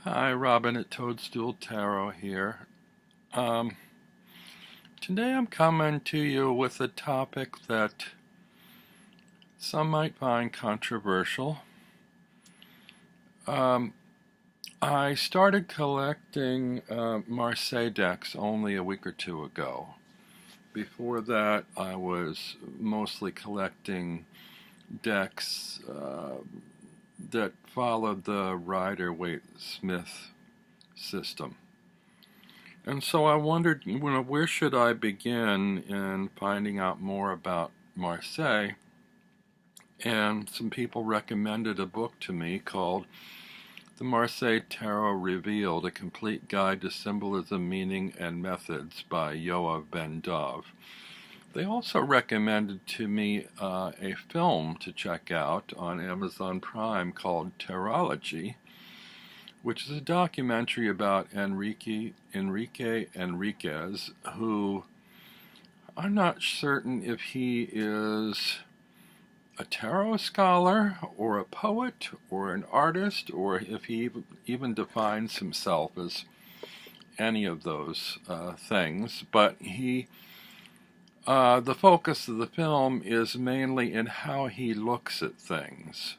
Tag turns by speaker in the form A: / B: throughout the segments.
A: Hi, Robin at Toadstool Tarot here. Um, Today I'm coming to you with a topic that some might find controversial. Um, I started collecting Marseille decks only a week or two ago. Before that, I was mostly collecting decks that followed the Rider Waite Smith system. And so I wondered, where should I begin in finding out more about Marseille? And some people recommended a book to me called The Marseille Tarot Revealed, A Complete Guide to Symbolism, Meaning, and Methods by Yoav Ben Dov. They also recommended to me a film to check out on Amazon Prime called Tarology, which is a documentary about Enrique Enriquez, who I'm not certain if he is a tarot scholar or a poet or an artist, or if he even defines himself as any of those things. But the focus of the film is mainly in how he looks at things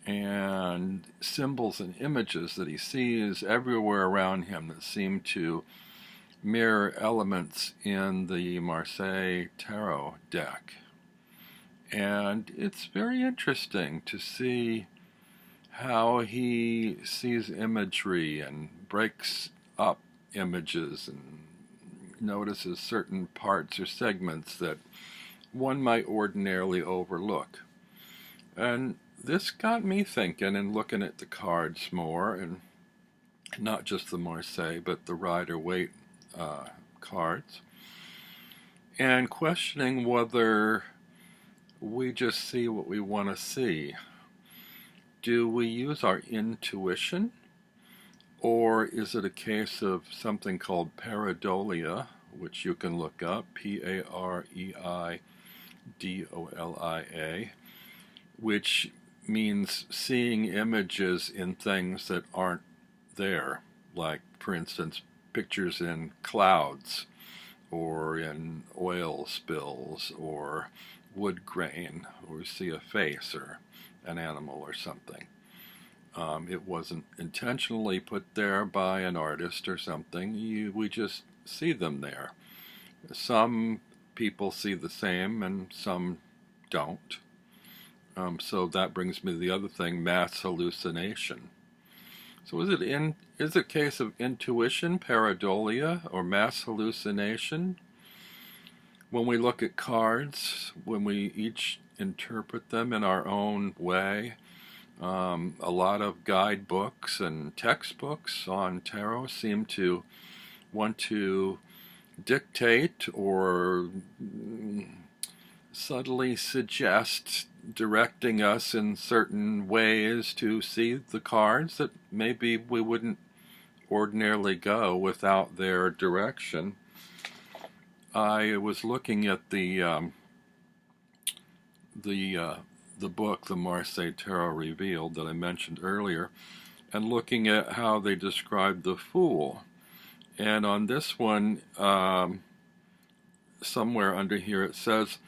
A: and symbols and images that he sees everywhere around him that seem to mirror elements in the Marseille Tarot deck. And it's very interesting to see how he sees imagery and breaks up images and notices certain parts or segments that one might ordinarily overlook. And this got me thinking and looking at the cards more, and not just the Marseille, but the Rider Waite cards, and questioning whether we just see what we want to see. Do we use our intuition, or is it a case of something called pareidolia, which you can look up, Pareidolia, which means seeing images in things that aren't there, like, for instance, pictures in clouds or in oil spills or wood grain, or we see a face or an animal or something. It wasn't intentionally put there by an artist or something. We just see them there. Some people see the same and some don't. So that brings me to the other thing, mass hallucination. So is it a case of intuition, pareidolia, or mass hallucination? When we look at cards, when we each interpret them in our own way, a lot of guidebooks and textbooks on tarot seem to want to dictate or subtly suggest directing us in certain ways to see the cards that maybe we wouldn't ordinarily go without their direction. I was looking at the book, The Marseille Tarot Revealed, that I mentioned earlier, and looking at how they describe the Fool. And on this one, somewhere under here, it says,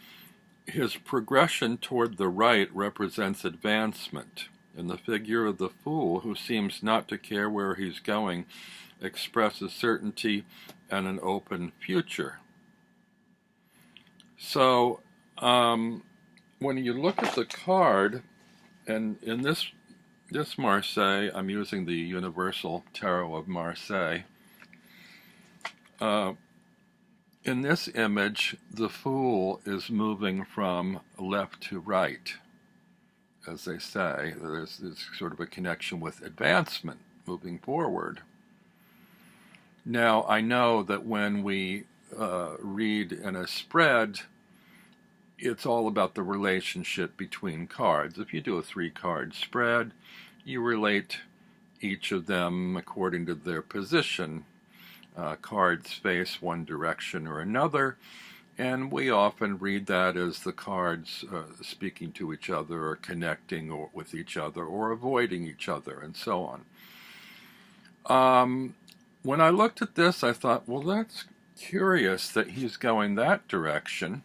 A: his progression toward the right represents advancement, and the figure of the Fool, who seems not to care where he's going, expresses certainty and an open future. So, when you look at the card, and in this Marseille, I'm using the Universal Tarot of Marseille. In this image, the Fool is moving from left to right, as they say. There's sort of a connection with advancement, moving forward. Now, I know that when we read in a spread, it's all about the relationship between cards. If you do a 3-card spread, you relate each of them according to their position. Cards face one direction or another, and we often read that as the cards speaking to each other or connecting with each other or avoiding each other and so on. When I looked at this, I thought, well, that's curious that he's going that direction,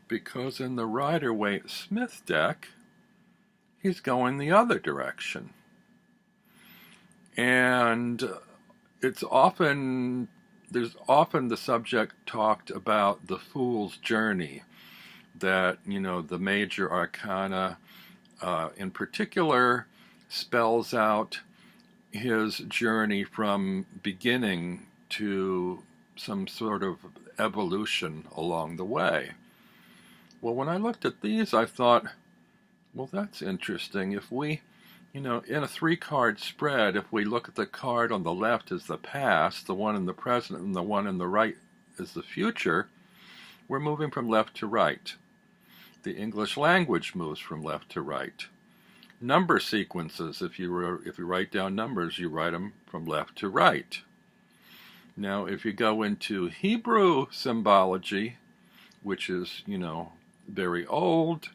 A: because in the Rider Waite Smith deck, he's going the other direction. And there's often the subject talked about the fool's journey, that, the major arcana in particular spells out his journey from beginning to some sort of evolution along the way. Well, when I looked at these, I thought, well, that's interesting. If we, in a 3-card spread, if we look at the card on the left as the past, the one in the present, and the one in the right is the future, we're moving from left to right. The English language moves from left to right. Number sequences, if you write down numbers, you write them from left to right. Now, if you go into Hebrew symbology, which is, very old,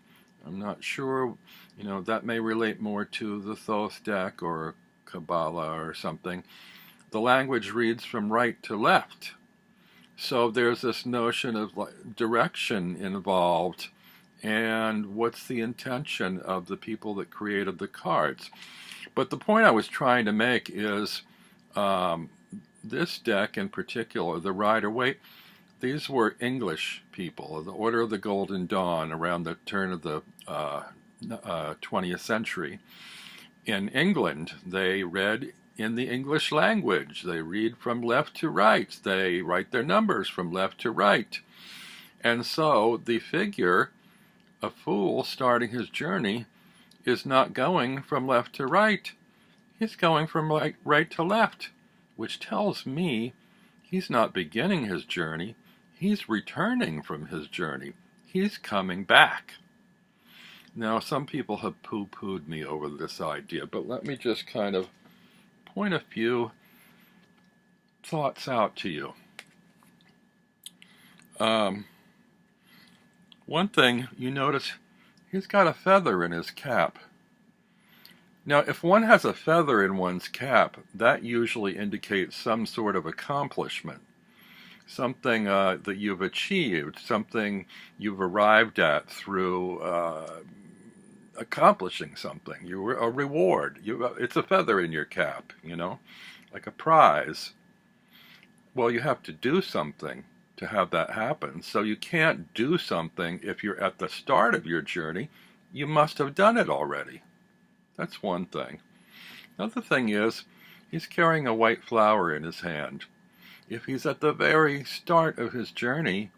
A: I'm not sure, that may relate more to the Thoth deck or Kabbalah or something. The language reads from right to left. So there's this notion of direction involved, and what's the intention of the people that created the cards. But the point I was trying to make is this deck in particular, the Rider Waite, these were English people, the Order of the Golden Dawn, around the turn of the 20th century. In England, they read in the English language. They read from left to right. They write their numbers from left to right. And so the figure, a fool starting his journey, is not going from left to right. He's going from right to left, which tells me he's not beginning his journey. He's returning from his journey. He's coming back. Now, some people have poo-pooed me over this idea, but let me just kind of point a few thoughts out to you. One thing, you notice he's got a feather in his cap. Now, if one has a feather in one's cap, that usually indicates some sort of accomplishment, something that you've achieved, something you've arrived at through accomplishing something. A reward. It's a feather in your cap, like a prize. Well, you have to do something to have that happen. So you can't do something if you're at the start of your journey. You must have done it already. That's one thing. Another thing is, he's carrying a white flower in his hand. If he's at the very start of his journey,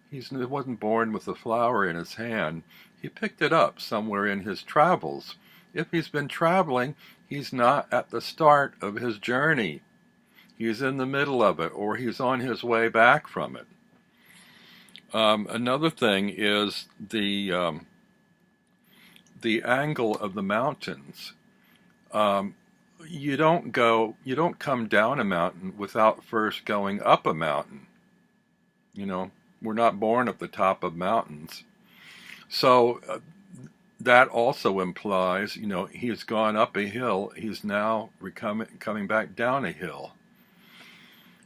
A: he wasn't born with the flower in his hand. He picked it up somewhere in his travels. If he's been traveling, he's not at the start of his journey. He's in the middle of it, or he's on his way back from it. Another thing is the angle of the mountains. You don't come down a mountain without first going up a mountain. We're not born at the top of mountains. So that also implies, he's gone up a hill, he's now coming back down a hill.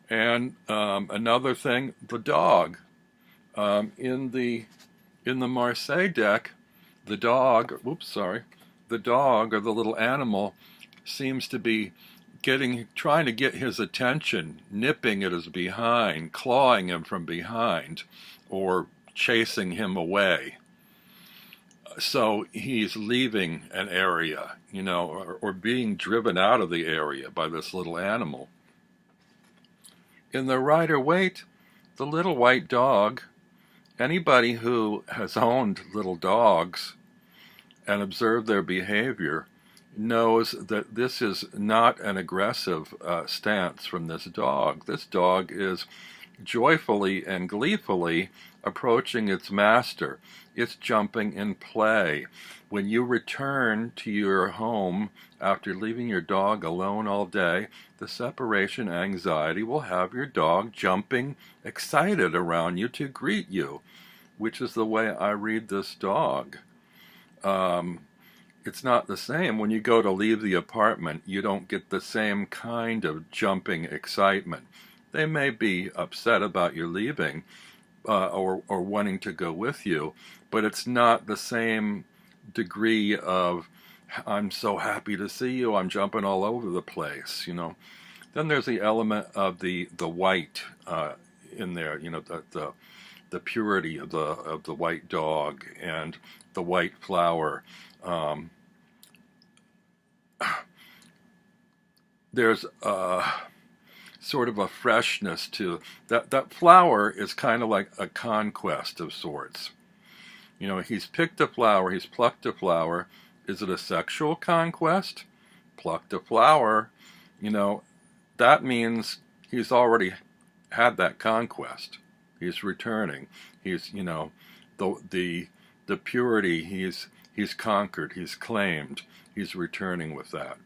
A: And another thing, the dog. In the Marseille deck, the dog, the dog, or the little animal, seems to be trying to get his attention, nipping at his behind, clawing him from behind, or chasing him away. So he's leaving an area, or being driven out of the area by this little animal. In the Rider Waite, the little white dog, anybody who has owned little dogs and observed their behavior knows that this is not an aggressive stance from this dog. This dog is joyfully and gleefully approaching its master. It's jumping in play. When you return to your home after leaving your dog alone all day, the separation anxiety will have your dog jumping excited around you to greet you, which is the way I read this dog. it's not the same. When you go to leave the apartment, you don't get the same kind of jumping excitement. They may be upset about you leaving, or wanting to go with you, but it's not the same degree of "I'm so happy to see you, I'm jumping all over the place," you know. Then there's the element of the white in there, you know, the purity of the white dog and the white flower. Um, there's sort of a freshness to that. That flower is kind of like a conquest of sorts. You know, he's picked a flower, he's plucked a flower. Is it a sexual conquest? Plucked a flower, you know, that means he's already had that conquest. He's returning. He's, you know, the purity he's conquered, he's claimed. He's returning with that.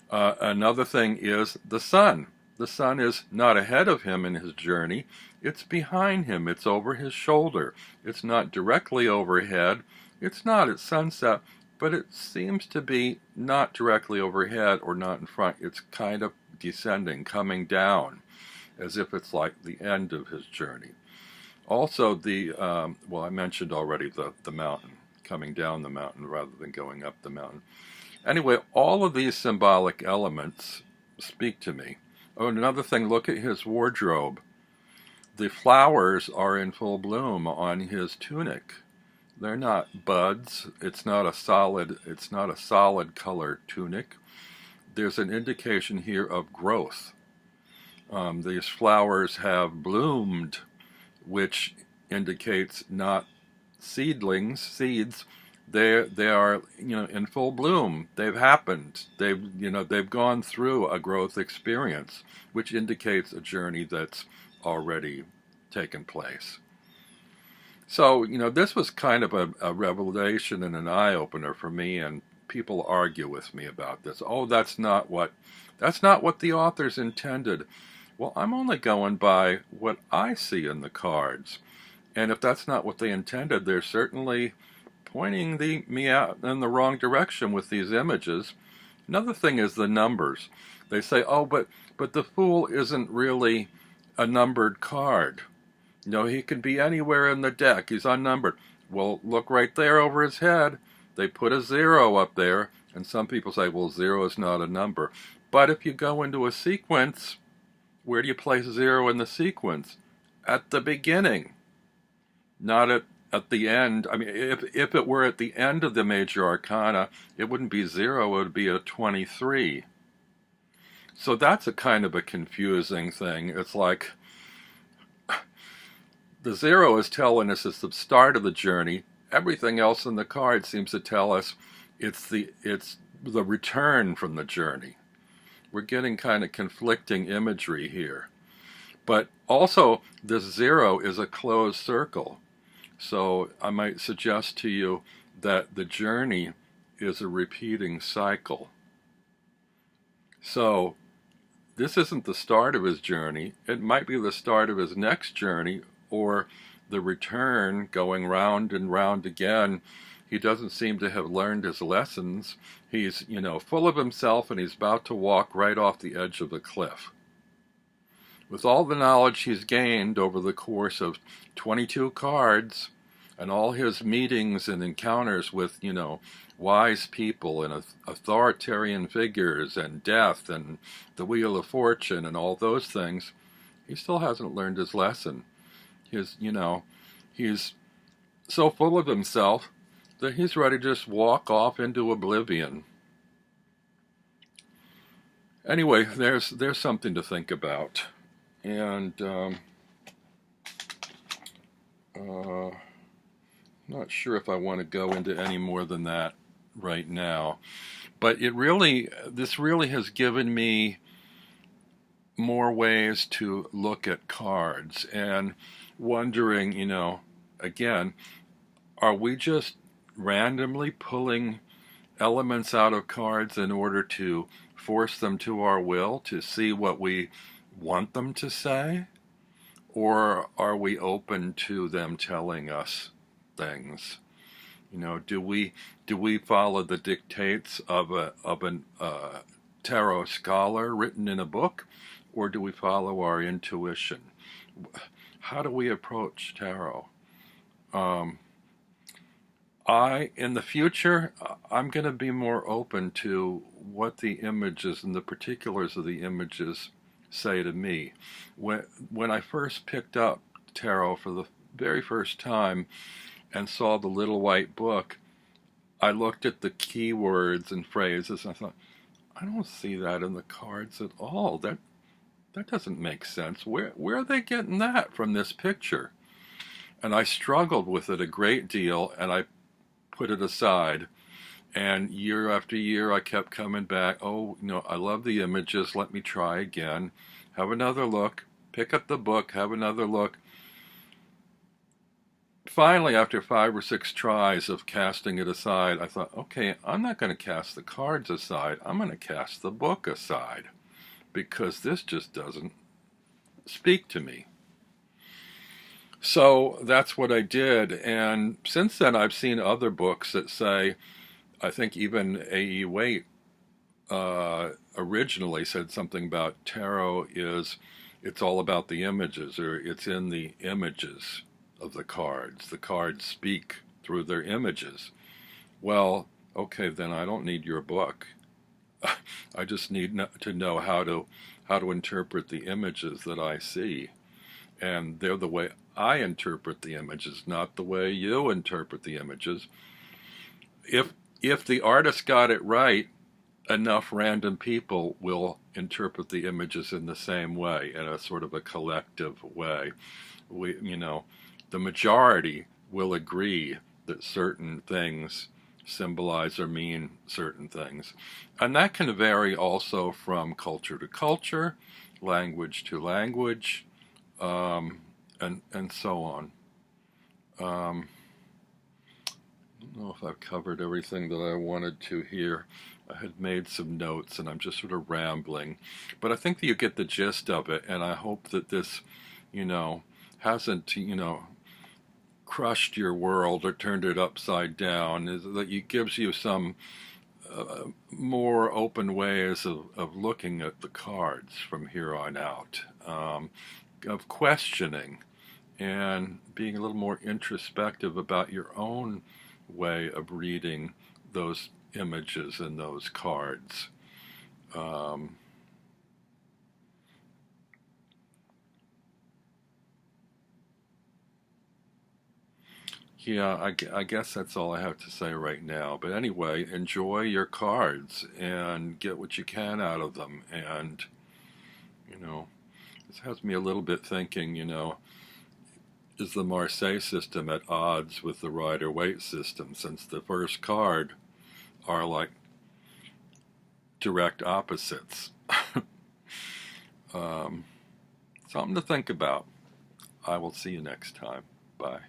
A: Another thing is the sun. The sun is not ahead of him in his journey. It's behind him. It's over his shoulder. It's not directly overhead. It's not at sunset, but it seems to be not directly overhead or not in front. It's kind of descending, coming down, as if it's like the end of his journey. Also, well, I mentioned already the mountain, coming down the mountain rather than going up the mountain. Anyway, all of these symbolic elements speak to me. Oh, and another thing, look at his wardrobe. The flowers are in full bloom on his tunic. They're not buds. It's not a solid color tunic. There's an indication here of growth. These flowers have bloomed, which indicates not seeds. They are, you know, in full bloom. They've happened. They've gone through a growth experience, which indicates a journey that's already taken place. So, you know, this was kind of a revelation and an eye-opener for me, and people argue with me about this. Oh, that's not what the authors intended. Well, I'm only going by what I see in the cards. And if that's not what they intended, they're certainly pointing me out in the wrong direction with these images. Another thing is the numbers. They say, oh, but the Fool isn't really a numbered card. You know, he can be anywhere in the deck. He's unnumbered. Well, look right there over his head. They put a 0 up there, and some people say, well, 0 is not a number. But if you go into a sequence, where do you place 0 in the sequence? At the beginning, not at the end. I mean, if it were at the end of the major arcana, it wouldn't be 0, it would be a 23. So that's a kind of a confusing thing. It's like the 0 is telling us it's the start of the journey. Everything else in the card seems to tell us it's the return from the journey. We're getting kind of conflicting imagery here. But also, this 0 is a closed circle. So I might suggest to you that the journey is a repeating cycle. So this isn't the start of his journey. It might be the start of his next journey, or the return, going round and round again. He doesn't seem to have learned his lessons. He's, you know, full of himself, and he's about to walk right off the edge of the cliff. With all the knowledge he's gained over the course of 22 cards, and all his meetings and encounters with, you know, wise people and authoritarian figures and death and the Wheel of Fortune and all those things, he still hasn't learned his lesson. He's so full of himself that he's ready to just walk off into oblivion. Anyway, there's something to think about. And not sure if I want to go into any more than that right now. But this really has given me more ways to look at cards, and wondering, you know, again, are we just randomly pulling elements out of cards in order to force them to our will, to see what we want them to say? Or are we open to them telling us things? Do we follow the dictates of an tarot scholar written in a book, or do we follow our intuition? How do we approach tarot? Um, in the future, I'm going to be more open to what the images and the particulars of the images say to me. When I first picked up tarot for the very first time and saw the little white book, I looked at the keywords and phrases and I thought, I don't see that in the cards at all. That doesn't make sense. Where are they getting that from this picture? And I struggled with it a great deal, and I put it aside. And year after year, I kept coming back. Oh, I love the images. Let me try again. Have another look. Pick up the book. Have another look. Finally, after 5 or 6 tries of casting it aside, I thought, okay, I'm not going to cast the cards aside. I'm going to cast the book aside, because this just doesn't speak to me. So that's what I did, and since then I've seen other books that say, I think even A.E. Waite originally said something about tarot it's all about the images, or it's in the images of the cards. The cards speak through their images. Well, okay, then I don't need your book. I just need to know how to interpret the images that I see. And they're the way I interpret the images, not the way you interpret the images. If the artist got it right, enough random people will interpret the images in the same way, in a sort of a collective way. The majority will agree that certain things symbolize or mean certain things. And that can vary also from culture to culture, language to language, and so on. I don't know if I've covered everything that I wanted to here. I had made some notes and I'm just sort of rambling, but I think that you get the gist of it, and I hope that this, hasn't, crushed your world or turned it upside down. That it gives you some more open ways of looking at the cards from here on out, of questioning and being a little more introspective about your own way of reading those images and those cards. Yeah, I guess that's all I have to say right now. But anyway, enjoy your cards and get what you can out of them. And, this has me a little bit thinking, is the Marseille system at odds with the Rider Waite system, since the first card are like direct opposites? Something to think about. I will see you next time. Bye.